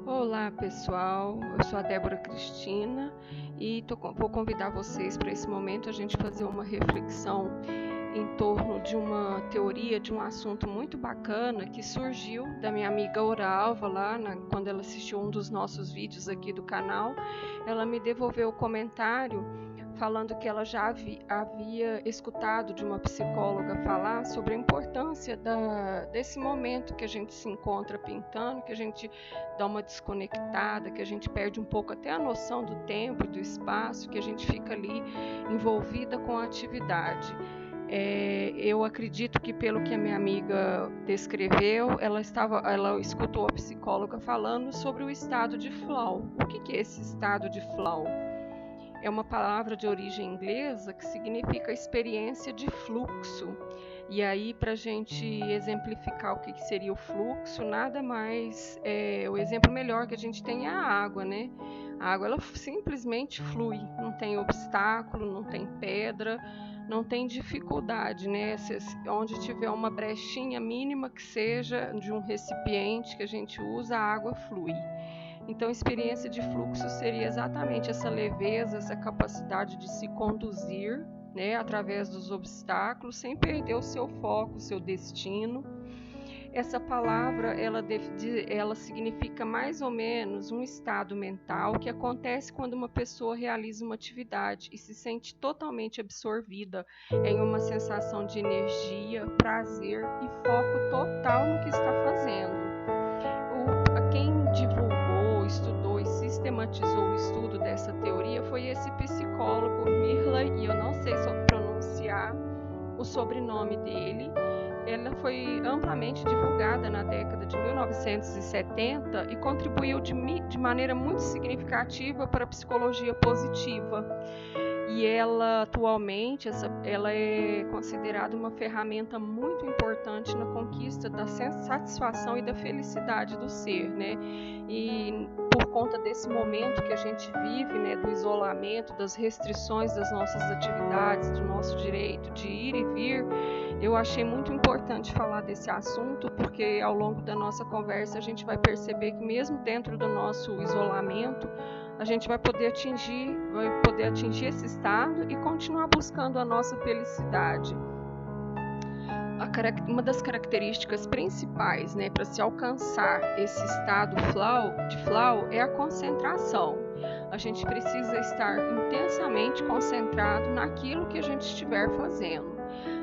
Olá pessoal, eu sou a Débora Cristina e vou convidar vocês para esse momento a gente fazer uma reflexão em torno de uma teoria, de um assunto muito bacana que surgiu da minha amiga Oralva quando ela assistiu um dos nossos vídeos aqui do canal. Ela me devolveu o comentário falando que ela já havia escutado de uma psicóloga falar sobre a importância desse momento que a gente se encontra pintando, que a gente dá uma desconectada, que a gente perde um pouco até a noção do tempo e do espaço, que a gente fica ali envolvida com a atividade. Eu acredito que, pelo que a minha amiga descreveu, ela escutou a psicóloga falando sobre o estado de flow. O que é esse estado de flow? É uma palavra de origem inglesa que significa experiência de fluxo. E aí, para a gente exemplificar o que seria o fluxo, nada mais, o exemplo melhor que a gente tem é a água, né? A água, ela simplesmente flui, não tem obstáculo, não tem pedra, não tem dificuldade, né? Onde tiver uma brechinha mínima que seja de um recipiente que a gente usa, a água flui. Então, a experiência de fluxo seria exatamente essa leveza, essa capacidade de se conduzir, né, através dos obstáculos, sem perder o seu foco, o seu destino. Essa palavra, ela significa mais ou menos um estado mental que acontece quando uma pessoa realiza uma atividade e se sente totalmente absorvida em uma sensação de energia, prazer e foco total no que está fazendo. Quem divulgou, estudou e sistematizou o estudo dessa teoria foi esse psicólogo Mirley, e eu não sei pronunciar o sobrenome dele. Ela foi amplamente divulgada na década de 1970 e contribuiu de maneira muito significativa para a psicologia positiva. E ela, atualmente, ela é considerada uma ferramenta muito importante na conquista da satisfação e da felicidade do ser, né? E por conta desse momento que a gente vive, né, do isolamento, das restrições das nossas atividades, do nosso direito de ir e vir, eu achei muito importante falar desse assunto, porque ao longo da nossa conversa a gente vai perceber que mesmo dentro do nosso isolamento, a gente vai poder atingir esse estado e continuar buscando a nossa felicidade. Uma das características principais, né, para se alcançar esse estado de flow é a concentração. A gente precisa estar intensamente concentrado naquilo que a gente estiver fazendo.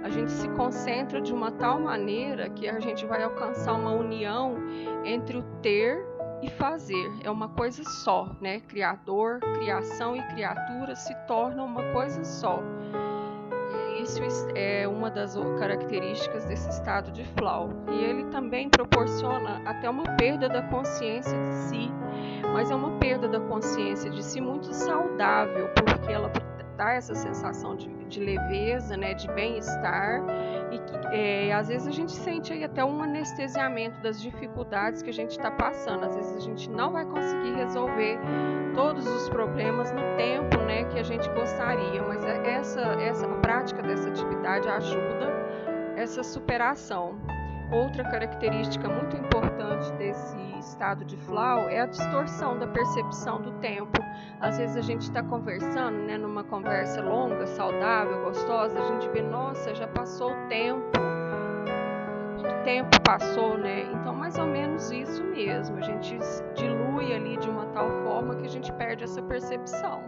A gente se concentra de uma tal maneira que a gente vai alcançar uma união entre o ter e fazer. É uma coisa só, né? Criador, criação e criatura se tornam uma coisa só. E isso é uma das características desse estado de flow. E ele também proporciona até uma perda da consciência de si, mas é uma perda da consciência de si muito saudável, porque ela dá essa sensação de leveza, né, de bem-estar, e às vezes a gente sente aí até um anestesiamento das dificuldades que a gente está passando. Às vezes a gente não vai conseguir resolver todos os problemas no tempo, né, que a gente gostaria, mas a prática dessa atividade ajuda essa superação. Outra característica muito importante desse estado de flow é a distorção da percepção do tempo. Às vezes a gente está conversando, né, numa conversa longa, saudável, gostosa, a gente vê, nossa, já passou o tempo, muito tempo passou, né? Então, mais ou menos isso mesmo, a gente dilui ali de uma tal forma que a gente perde essa percepção.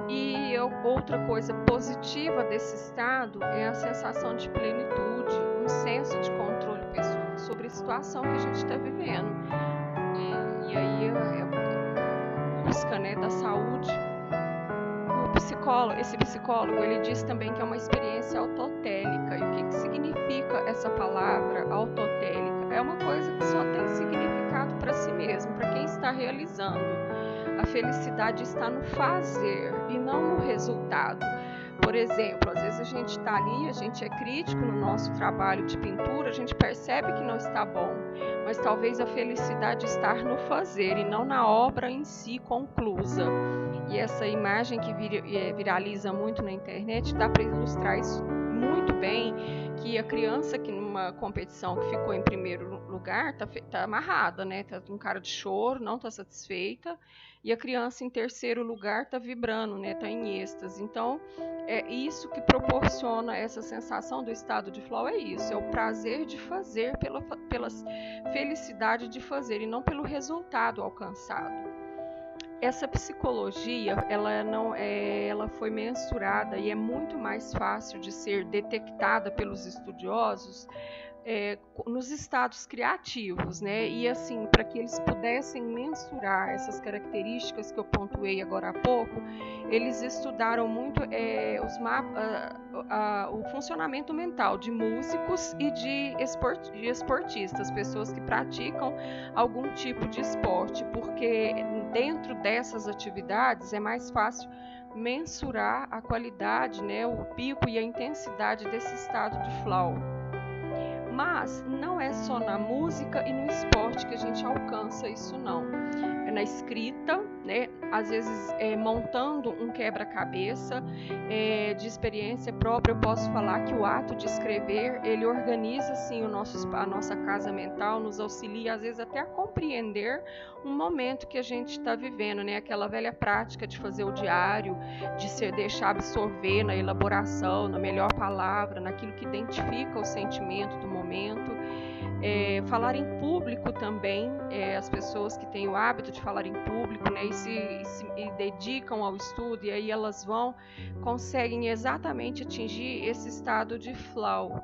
E outra coisa positiva desse estado é a sensação de plenitude, um senso de controle pessoal sobre a situação que a gente está vivendo. E aí a busca, né, da saúde. Esse psicólogo, ele diz também que é uma experiência autotélica. E o que significa essa palavra autotélica? É uma coisa que só tem significado para si mesmo, para quem está realizando. A felicidade está no fazer e não no resultado. Por exemplo, às vezes a gente está ali, a gente é crítico no nosso trabalho de pintura, a gente percebe que não está bom, mas talvez a felicidade está no fazer e não na obra em si conclusa. E essa imagem que viraliza muito na internet dá para ilustrar isso muito bem, que a criança que numa competição que ficou em primeiro lugar tá amarrada, né? Tá com cara de choro, não tá satisfeita. E a criança em terceiro lugar tá vibrando, né? Tá em êxtase. Então, é isso que proporciona essa sensação do estado de flow, é isso, é o prazer de fazer, pela felicidade de fazer e não pelo resultado alcançado. Essa psicologia, ela foi mensurada e é muito mais fácil de ser detectada pelos estudiosos nos estados criativos, né? E assim, para que eles pudessem mensurar essas características que eu pontuei agora há pouco, eles estudaram muito o funcionamento mental de músicos e de esportistas, pessoas que praticam algum tipo de esporte, porque dentro dessas atividades é mais fácil mensurar a qualidade, né, o pico e a intensidade desse estado de flow. Mas não é só na música e no esporte que a gente alcança isso, não. É na escrita, né? Às vezes montando um quebra-cabeça de experiência própria, eu posso falar que o ato de escrever, ele organiza assim a nossa casa mental, nos auxilia às vezes até a compreender um momento que a gente está vivendo, né? Aquela velha prática de fazer o diário, de se deixar absorver na elaboração, na melhor palavra, naquilo que identifica o sentimento do momento. Falar em público também, as pessoas que têm o hábito de falar em público, né, e dedicam ao estudo, e aí elas conseguem exatamente atingir esse estado de flow.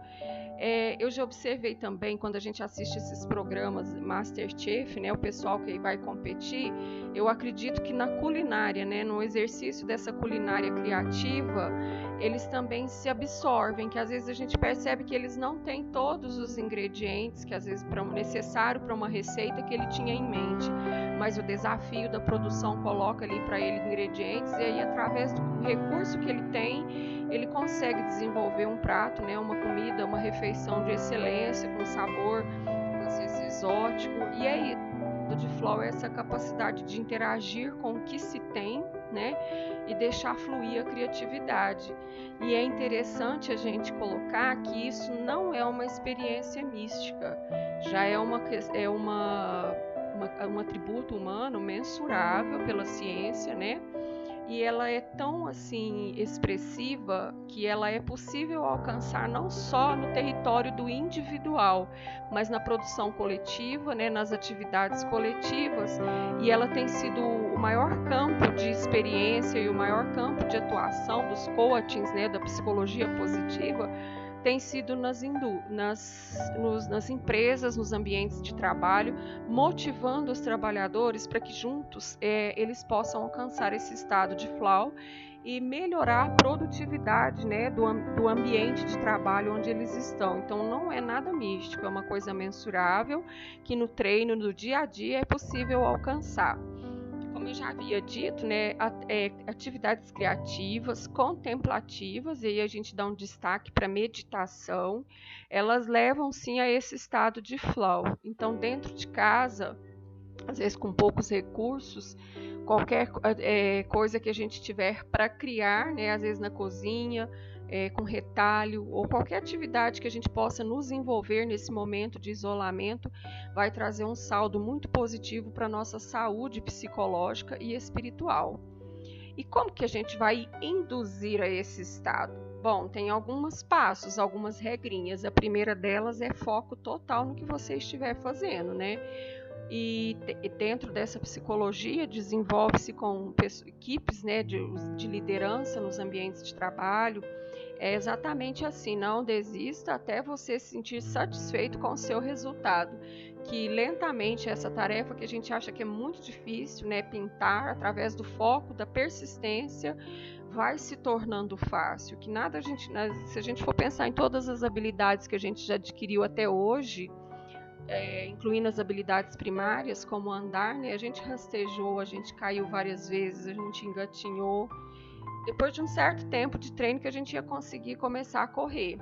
Eu já observei também, quando a gente assiste esses programas Masterchef, né, o pessoal que vai competir, eu acredito que na culinária, né, no exercício dessa culinária criativa, eles também se absorvem, que às vezes a gente percebe que eles não têm todos os ingredientes que às vezes necessário para uma receita que ele tinha em mente, mas o desafio da produção coloca ali para ele ingredientes, e aí através do recurso que ele tem, ele consegue desenvolver um prato, né, uma comida, uma refeição de excelência, com sabor às vezes exótico. E é isso, de flow é essa capacidade de interagir com o que se tem, né, e deixar fluir a criatividade. E é interessante a gente colocar que isso não é uma experiência mística, já é um atributo humano mensurável pela ciência, né? E ela é tão assim expressiva que ela é possível alcançar não só no território do individual, mas na produção coletiva, né, nas atividades coletivas, e ela tem sido o maior campo de experiência e o maior campo de atuação dos coachings, né, da psicologia positiva, tem sido nas empresas, nos ambientes de trabalho, motivando os trabalhadores para que juntos eles possam alcançar esse estado de flow e melhorar a produtividade, né, do ambiente de trabalho onde eles estão. Então não é nada místico, é uma coisa mensurável que no treino, no dia a dia é possível alcançar. Como eu já havia dito, né, atividades criativas, contemplativas, e aí a gente dá um destaque para meditação, elas levam sim a esse estado de flow. Então, dentro de casa, às vezes com poucos recursos, qualquer coisa que a gente tiver para criar, né, às vezes na cozinha, com retalho, ou qualquer atividade que a gente possa nos envolver nesse momento de isolamento, vai trazer um saldo muito positivo para a nossa saúde psicológica e espiritual. E como que a gente vai induzir a esse estado? Bom, tem alguns passos, algumas regrinhas. A primeira delas é foco total no que você estiver fazendo, né? E dentro dessa psicologia desenvolve-se com equipes, né, de liderança nos ambientes de trabalho. É exatamente assim, não desista até você se sentir satisfeito com o seu resultado, que lentamente essa tarefa que a gente acha que é muito difícil, né, pintar, através do foco, da persistência, vai se tornando fácil, que se a gente for pensar em todas as habilidades que a gente já adquiriu até hoje, incluindo as habilidades primárias, como andar, né, a gente rastejou, a gente caiu várias vezes, a gente engatinhou. Depois de um certo tempo de treino que a gente ia conseguir começar a correr.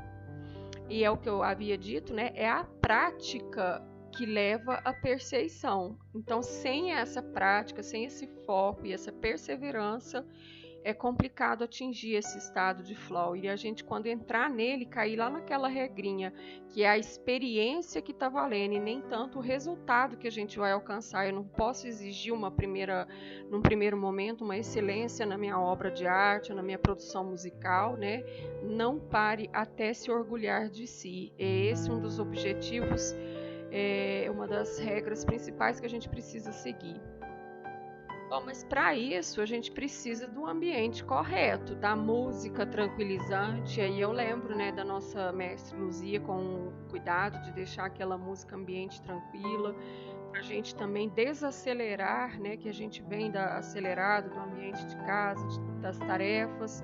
E é o que eu havia dito, né? É a prática que leva à perfeição. Então, sem essa prática, sem esse foco e essa perseverança, é complicado atingir esse estado de flow. E a gente, quando entrar nele, cair lá naquela regrinha, que é a experiência que está valendo e nem tanto o resultado que a gente vai alcançar. Eu não posso exigir num primeiro momento, uma excelência na minha obra de arte, na minha produção musical, né? Não pare até se orgulhar de si. É esse um dos objetivos, uma das regras principais que a gente precisa seguir. Bom, mas para isso a gente precisa do ambiente correto, da música tranquilizante. Aí eu lembro, né, da nossa mestre Luzia, com o cuidado de deixar aquela música ambiente tranquila, para a gente também desacelerar, né, que a gente vem acelerado do ambiente de casa, das tarefas.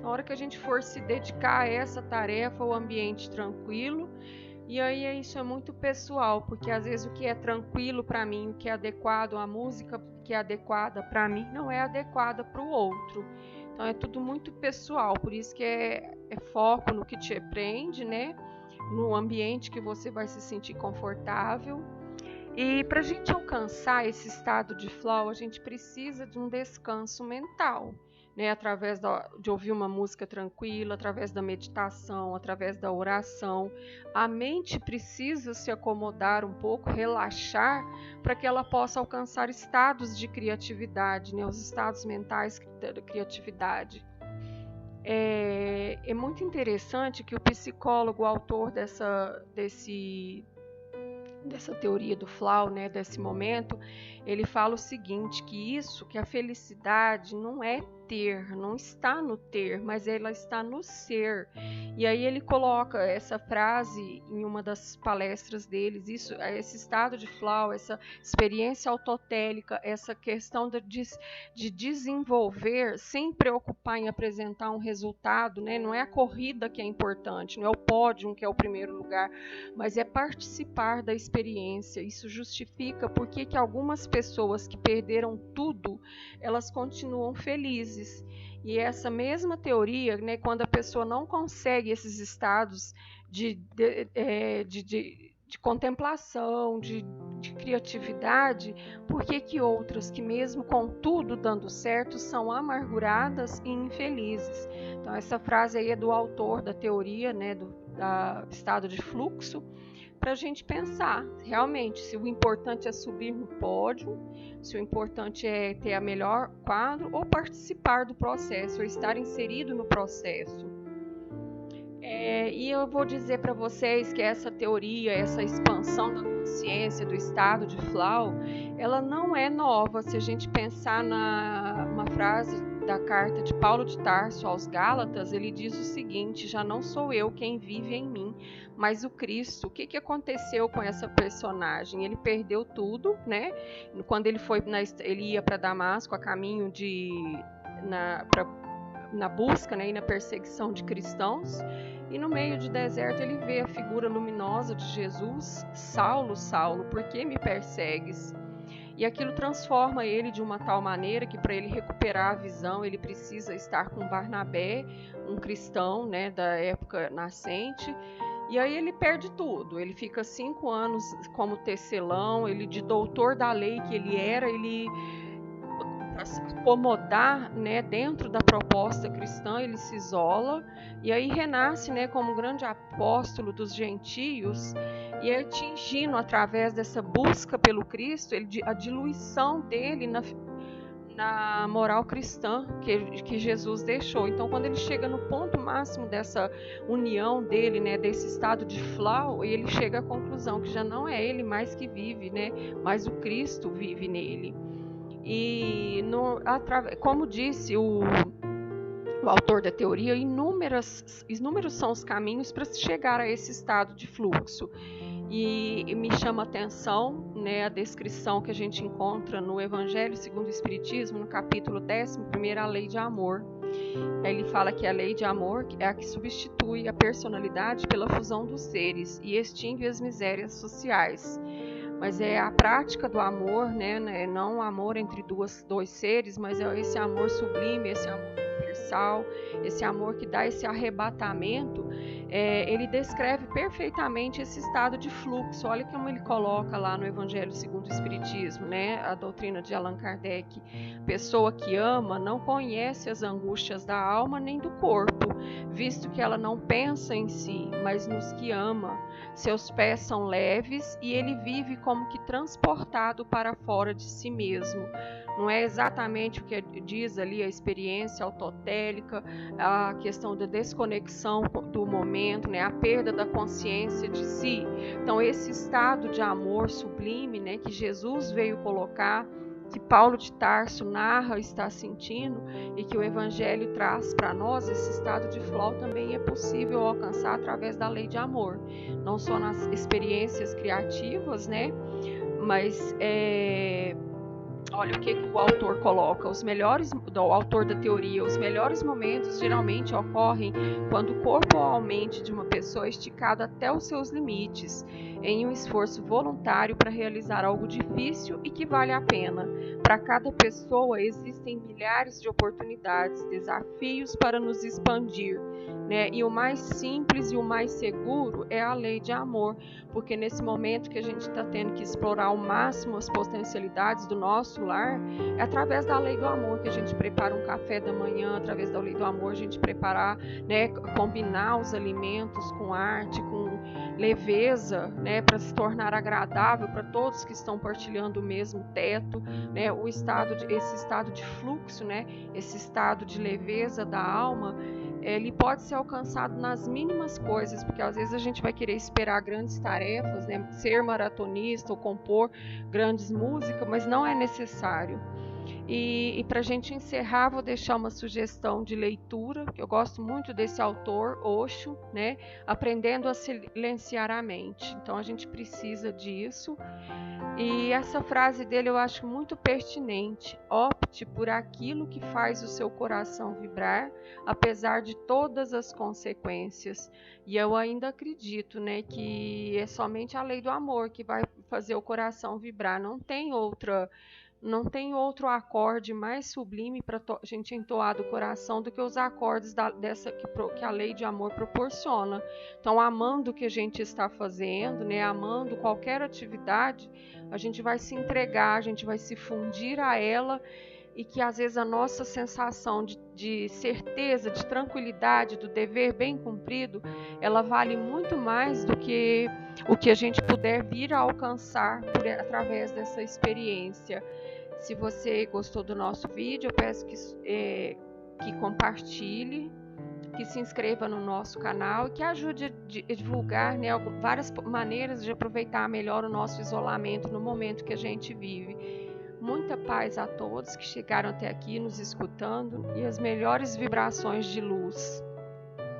Na hora que a gente for se dedicar a essa tarefa, o ambiente tranquilo. E aí isso é muito pessoal, porque às vezes o que é tranquilo para mim, o que é adequado, a música que é adequada para mim, não é adequada para o outro. Então é tudo muito pessoal, por isso que é foco no que te prende, né? No ambiente que você vai se sentir confortável. E para a gente alcançar esse estado de flow, a gente precisa de um descanso mental, né? Através de ouvir uma música tranquila, através da meditação, através da oração. A mente precisa se acomodar um pouco, relaxar, para que ela possa alcançar estados de criatividade, né? Os estados mentais da criatividade. É muito interessante que o psicólogo, o autor dessa teoria do flow, né, desse momento, ele fala o seguinte, que a felicidade não é ter, não está no ter, mas ela está no ser. E aí ele coloca essa frase em uma das palestras deles, esse estado de flow, essa experiência autotélica, essa questão de desenvolver sem preocupar em apresentar um resultado, né? Não é a corrida que é importante, não é o pódio que é o primeiro lugar, mas é participar da experiência. Isso justifica porque que algumas pessoas que perderam tudo, elas continuam felizes. E essa mesma teoria, né, quando a pessoa não consegue esses estados de contemplação, de criatividade, por que outras que mesmo com tudo dando certo são amarguradas e infelizes? Então essa frase aí é do autor da teoria, né, do estado de fluxo, para a gente pensar realmente se o importante é subir no pódio, se o importante é ter a melhor quadro ou participar do processo, ou estar inserido no processo. E eu vou dizer para vocês que essa teoria, essa expansão da consciência, do estado de flow, ela não é nova. Se a gente pensar numa frase da carta de Paulo de Tarso aos Gálatas, ele diz o seguinte: já não sou eu quem vive em mim, mas o Cristo. O que aconteceu com essa personagem? Ele perdeu tudo, né? Quando ele ia para Damasco a caminho na busca, né, e na perseguição de cristãos, e no meio do deserto ele vê a figura luminosa de Jesus: Saulo, Saulo, por que me persegues? E aquilo transforma ele de uma tal maneira que, para ele recuperar a visão, ele precisa estar com Barnabé, um cristão, né, da época nascente. E aí ele perde tudo. Ele fica 5 anos como tecelão, ele, de doutor da lei que ele era, para se acomodar, né, dentro da proposta cristã, ele se isola e aí renasce, né, como grande apóstolo dos gentios, e atingindo através dessa busca pelo Cristo, a diluição dele na moral cristã que Jesus deixou. Então, quando ele chega no ponto máximo dessa união dele, né, desse estado de flow, ele chega à conclusão que já não é ele mais que vive, né, mas o Cristo vive nele. E como disse o autor da teoria, inúmeros são os caminhos para se chegar a esse estado de fluxo. E me chama a atenção, né, a descrição que a gente encontra no Evangelho segundo o Espiritismo, no capítulo 11, a lei de amor. Ele fala que a lei de amor é a que substitui a personalidade pela fusão dos seres e extingue as misérias sociais. Mas é a prática do amor, né? Não o amor entre dois seres, mas é esse amor sublime, esse amor universal, esse amor que dá esse arrebatamento, ele descreve perfeitamente esse estado de fluxo. Olha como ele coloca lá no Evangelho segundo o Espiritismo, né? A doutrina de Allan Kardec. Pessoa que ama não conhece as angústias da alma nem do corpo, visto que ela não pensa em si, mas nos que ama. Seus pés são leves e ele vive como que transportado para fora de si mesmo. Não é exatamente o que diz ali a experiência autotélica, a questão da desconexão do momento, né, a perda da consciência de si. Então, esse estado de amor sublime, né, que Jesus veio colocar, que Paulo de Tarso narra estar sentindo e que o Evangelho traz para nós, esse estado de flow também é possível alcançar através da lei de amor. Não só nas experiências criativas, né, mas olha o que o autor coloca. O autor da teoria, os melhores momentos geralmente ocorrem quando o corpo ou a mente de uma pessoa é esticado até os seus limites, em um esforço voluntário para realizar algo difícil e que vale a pena. Para cada pessoa existem milhares de oportunidades, desafios para nos expandir, né? E o mais simples e o mais seguro é a lei de amor, porque nesse momento que a gente está tendo que explorar ao máximo as potencialidades do nosso lar, é através da lei do amor que a gente prepara um café da manhã, através da lei do amor a gente preparar, né, combinar os alimentos com arte, com leveza, né, para se tornar agradável para todos que estão partilhando o mesmo teto, né, esse estado de fluxo, né, esse estado de leveza da alma, ele pode ser alcançado nas mínimas coisas, porque às vezes a gente vai querer esperar grandes tarefas, né, ser maratonista ou compor grandes músicas, mas não é necessário. E para a gente encerrar, vou deixar uma sugestão de leitura, que eu gosto muito desse autor, Osho, né? Aprendendo a silenciar a mente. Então a gente precisa disso. E essa frase dele eu acho muito pertinente. Opte por aquilo que faz o seu coração vibrar, apesar de todas as consequências. E eu ainda acredito, né, que é somente a lei do amor que vai fazer o coração vibrar. Não tem outro acorde mais sublime para a gente entoar do coração do que os acordes que a lei de amor proporciona. Então, amando o que a gente está fazendo, né, amando qualquer atividade, a gente vai se entregar, a gente vai se fundir a ela, e que às vezes a nossa sensação de certeza, de tranquilidade, do dever bem cumprido, ela vale muito mais do que o que a gente puder vir a alcançar através dessa experiência. Se você gostou do nosso vídeo, eu peço que compartilhe, que se inscreva no nosso canal e que ajude a divulgar, né, várias maneiras de aproveitar melhor o nosso isolamento no momento que a gente vive. Muita paz a todos que chegaram até aqui nos escutando e as melhores vibrações de luz.